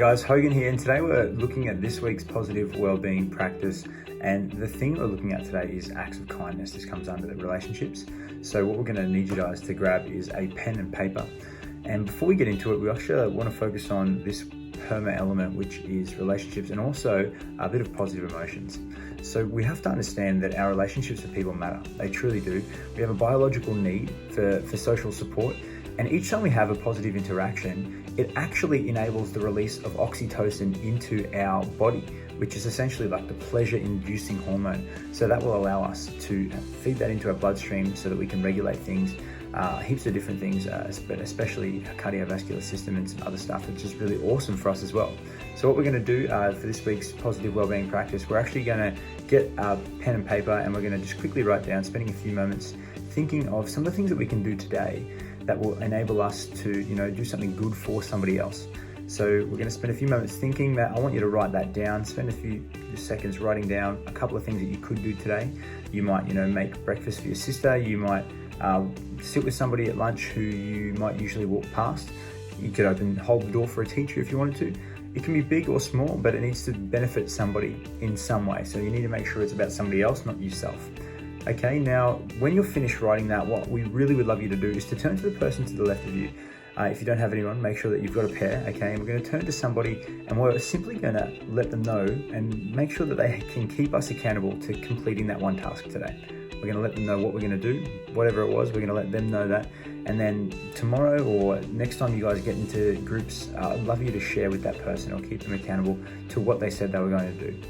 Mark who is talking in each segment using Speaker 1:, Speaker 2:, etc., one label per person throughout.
Speaker 1: guys, Hogan here, and today we're looking at this week's positive wellbeing practice, and the thing we're looking at today is acts of kindness. This comes under the relationships. So what we're going to need you guys to grab is a pen and paper, and before we get into it, we actually want to focus on this PERMA element, which is relationships and also a bit of positive emotions. So we have to understand that our relationships with people matter. They truly do. We have a biological need for social support, and each time we have a positive interaction, it actually enables the release of oxytocin into our body, which is essentially like the pleasure-inducing hormone. So that will allow us to feed that into our bloodstream so that we can regulate things, heaps of different things, but especially cardiovascular system and some other stuff, which is really awesome for us as well. So what we're going to do for this week's positive wellbeing practice, we're actually going to get a pen and paper, and we're going to just quickly write down, spending a few moments thinking of some of the things that we can do today that will enable us to, do something good for somebody else. So we're going to spend a few moments thinking that. I want you to write that down. Spend a few seconds writing down a couple of things that you could do today. You might, make breakfast for your sister. You might sit with somebody at lunch who you might usually walk past. You could hold the door for a teacher if you wanted to. It can be big or small, but it needs to benefit somebody in some way. So you need to make sure it's about somebody else, not yourself. Okay, now when you're finished writing that, what we really would love you to do is to turn to the person to the left of you. If you don't have anyone, make sure that you've got a pair, okay? And we're going to turn to somebody, and we're simply going to let them know and make sure that they can keep us accountable to completing that one task today. We're going to let them know what we're going to do, whatever it was, we're going to let them know that. And then tomorrow or next time you guys get into groups, I'd love you to share with that person or keep them accountable to what they said they were going to do.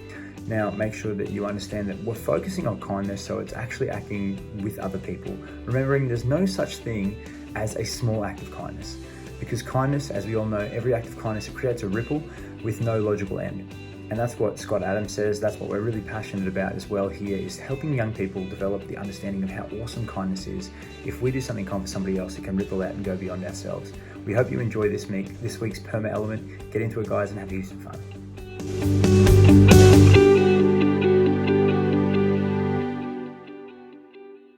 Speaker 1: Now, make sure that you understand that we're focusing on kindness, so it's actually acting with other people. Remembering there's no such thing as a small act of kindness, because kindness, as we all know, every act of kindness, it creates a ripple with no logical end. And that's what Scott Adams says. That's what we're really passionate about as well here, is helping young people develop the understanding of how awesome kindness is. If we do something kind for somebody else, it can ripple out and go beyond ourselves. We hope you enjoy this week's PERMA element. Get into it, guys, and have you some fun.